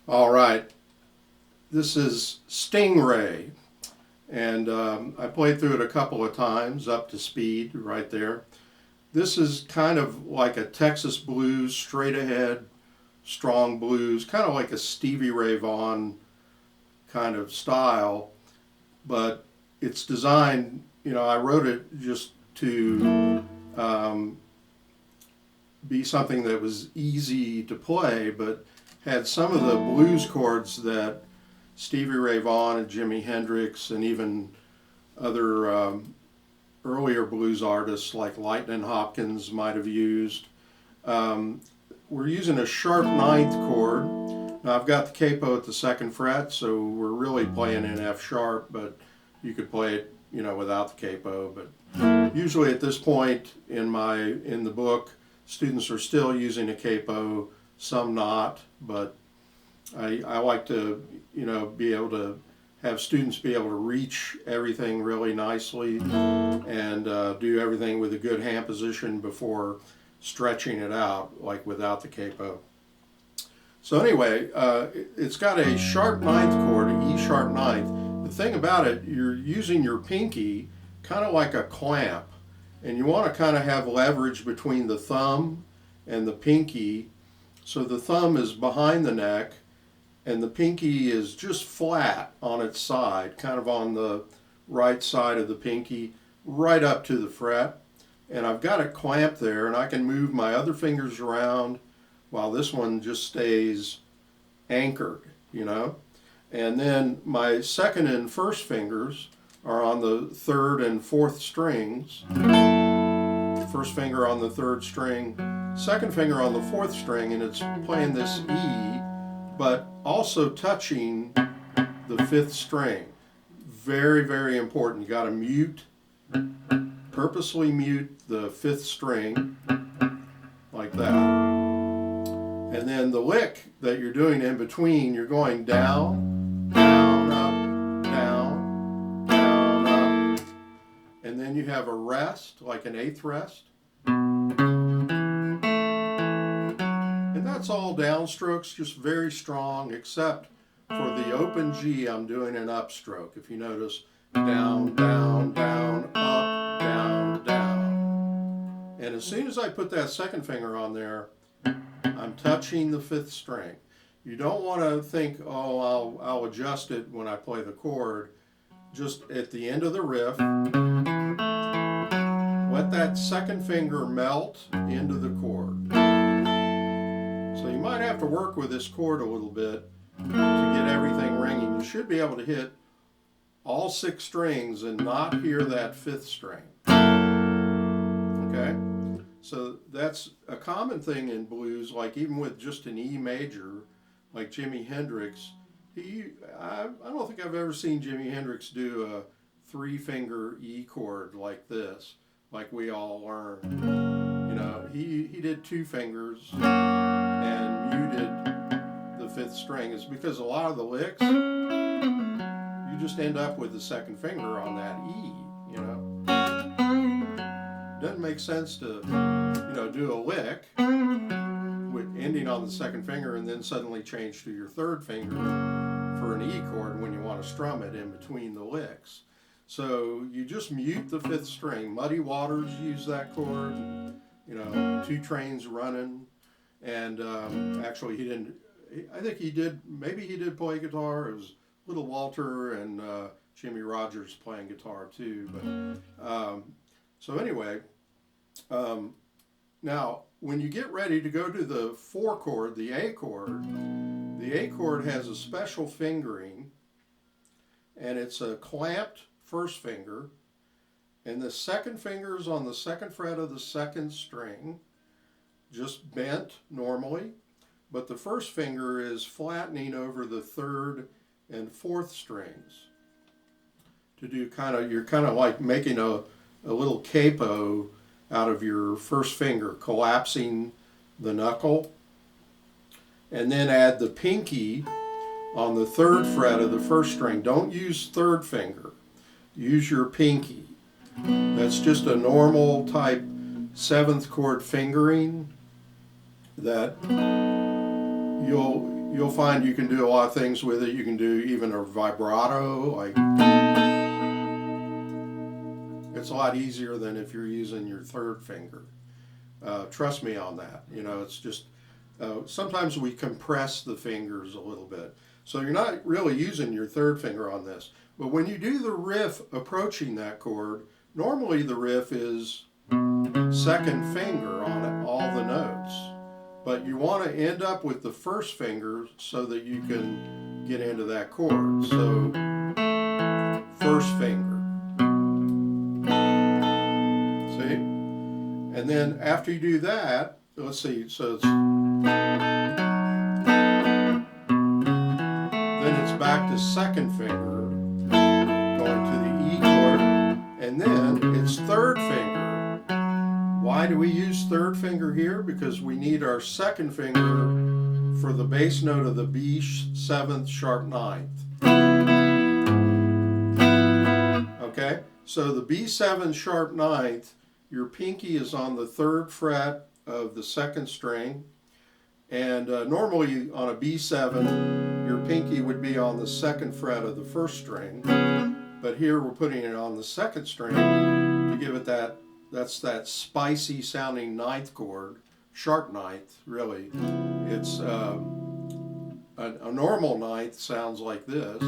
All right, this is Stingray, and I played through it a couple of times up to speed right there. This is kind of like a Texas blues, straight ahead, strong blues, kind of like a Stevie Ray Vaughan kind of style, but it's designed, I wrote it just to um, be something that was easy to play, but had some of the blues chords that Stevie Ray Vaughan and Jimi Hendrix and even other earlier blues artists like Lightnin' Hopkins might have used. Um, we're using a sharp ninth chord. Now I've got the capo at the second fret, so we're really playing in F sharp, but you could play it, without the capo. But usually at this point in the book, students are still using a capo, some not, but I like to, be able to have students be able to reach everything really nicely and do everything with a good hand position before stretching it out, like without the capo. So anyway, it's got a sharp ninth chord, an E sharp ninth. The thing about it, you're using your pinky kind of like a clamp, and you want to kind of have leverage between the thumb and the pinky. So the thumb is behind the neck, and the pinky is just flat on its side, kind of on the right side of the pinky, right up to the fret. And I've got it clamped there, and I can move my other fingers around while this one just stays anchored, And then my second and first fingers are on the third and fourth strings. First finger on the third string, second finger on the fourth string, and it's playing this E, but also touching the fifth string. Very, very important. You got to purposely mute the fifth string like that. And then the lick that you're doing in between, you're going down, down, up, down, down, up. And then you have a rest, like an eighth rest. And that's all downstrokes, just very strong, except for the open G, I'm doing an upstroke. If you notice, down, down, down, up, down, down. And as soon as I put that second finger on there, I'm touching the fifth string. You don't want to think, oh, I'll adjust it when I play the chord. Just at the end of the riff, let that second finger melt into the chord. So you might have to work with this chord a little bit to get everything ringing. You should be able to hit all six strings and not hear that fifth string. Okay? So that's a common thing in blues, like even with just an E major, like Jimi Hendrix. I don't think I've ever seen Jimi Hendrix do a three-finger E chord like this, like we all learned. He did two fingers and muted the fifth string. It's because a lot of the licks, you just end up with the second finger on that E, Doesn't make sense to, do a lick with ending on the second finger and then suddenly change to your third finger for an E chord when you want to strum it in between the licks. So you just mute the fifth string. Muddy Waters used that chord, Two Trains Running. And actually he didn't, I think maybe he did play guitar. It was Little Walter and Jimmy Rogers playing guitar too. But so anyway, now when you get ready to go to the four chord, the A chord has a special fingering, and it's a clamped first finger, and the second finger is on the second fret of the second string, just bent normally, but the first finger is flattening over the third and fourth strings to do you're kind of like making a little capo out of your first finger, collapsing the knuckle, and then add the pinky on the third fret of the first string. Don't use third finger, use your pinky. That's just a normal type seventh chord fingering that you'll find you can do a lot of things with it. You can do even a vibrato, like it's a lot easier than if you're using your third finger. Trust me on that. You know, it's just sometimes we compress the fingers a little bit. So you're not really using your third finger on this. But when you do the riff approaching that chord, normally the riff is second finger on all the notes. But you want to end up with the first finger so that you can get into that chord. So first finger. See? And then after you do that, let's see, so it's, then it's back to second finger, going to the E chord, and then it's third finger. Why do we use third finger here? Because we need our second finger for the bass note of the B 7th sharp 9th. Okay, so the B 7 sharp 9th, your pinky is on the 3rd fret of the 2nd string, and normally on a B7 your pinky would be on the 2nd fret of the 1st string, but here we're putting it on the 2nd string to give it that's that spicy sounding 9th chord, sharp 9th really. It's a normal 9th sounds like this,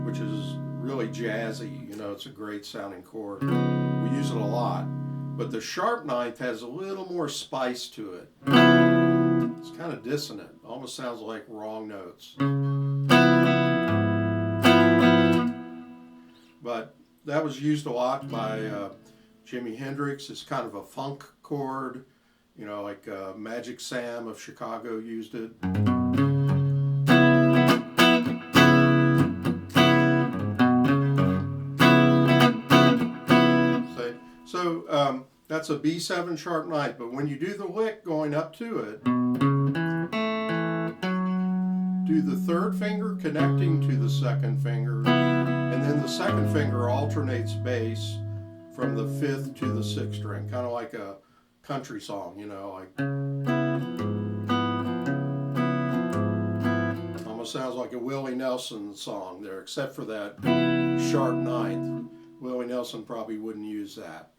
which is really jazzy, you know, it's a great sounding chord. We use it a lot. But the sharp 9th has a little more spice to it. It's kind of dissonant, almost sounds like wrong notes. But that was used a lot by Jimi Hendrix. It's kind of a funk chord, you know, like Magic Sam of Chicago used it. So that's a B7 sharp 9th, but when you do the lick going up to it, do the 3rd finger connecting to the 2nd finger, and then the 2nd finger alternates bass from the 5th to the 6th string, kind of like a country song, you know, like almost sounds like a Willie Nelson song there, except for that sharp 9th. Willie Nelson probably wouldn't use that.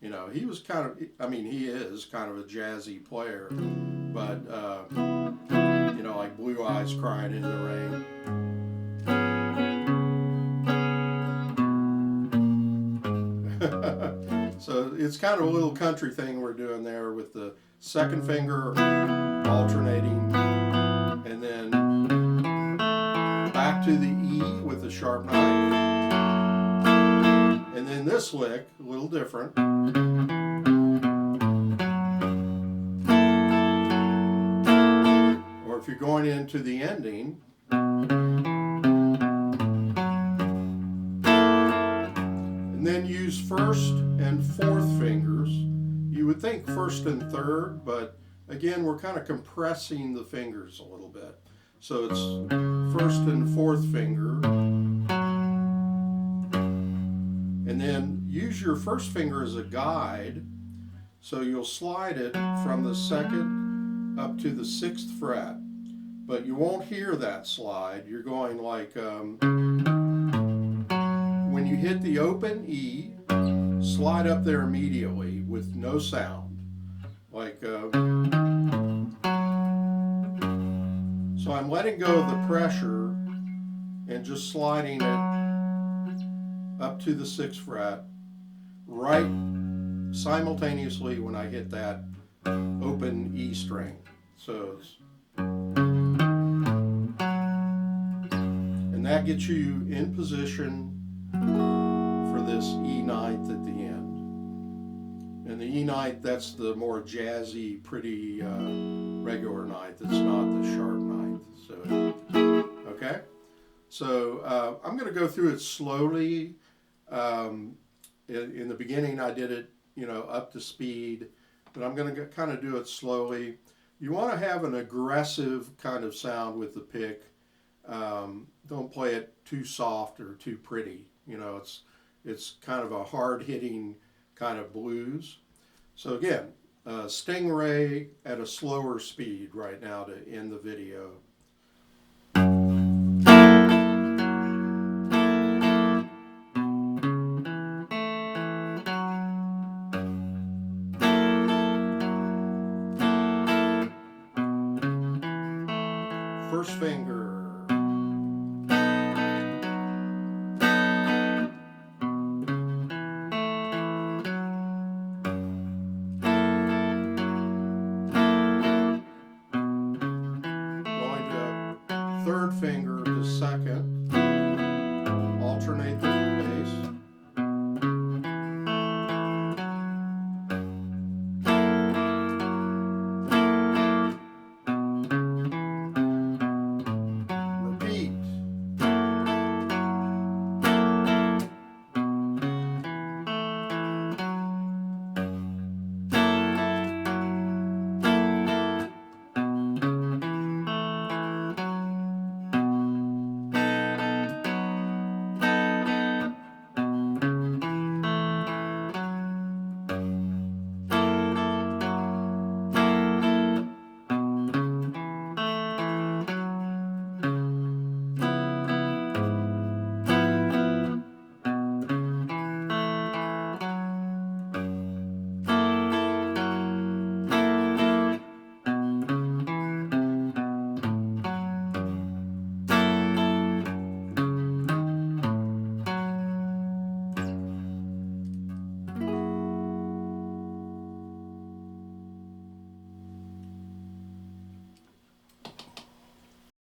You know, he was kind of, I mean, he is kind of a jazzy player, but, you know, like Blue Eyes Crying in the Rain. So it's kind of a little country thing we're doing there with the 2nd finger alternating, and then back to the E with the sharp 9th. And then this lick, a little different. Or if you're going into the ending, and then use 1st and 4th fingers. You would think 1st and 3rd, but again, we're kind of compressing the fingers a little bit. So it's 1st and 4th finger. And then use your 1st finger as a guide, so you'll slide it from the 2nd up to the 6th fret, but you won't hear that slide. You're going like, when you hit the open E, slide up there immediately with no sound. Like, so I'm letting go of the pressure and just sliding it up to the 6th fret, right simultaneously when I hit that open E string. So it's, and that gets you in position for this E 9th at the end. And the E 9th, that's the more jazzy, pretty regular 9th. It's not the sharp 9th. So, okay? So I'm going to go through it slowly. In the beginning I did it, you know, up to speed, but I'm going to kind of do it slowly. You want to have an aggressive kind of sound with the pick. Don't play it too soft or too pretty. You know, it's kind of a hard-hitting kind of blues. So again, Stingray at a slower speed right now to end the video. First finger. Going to third finger to second. Alternate them.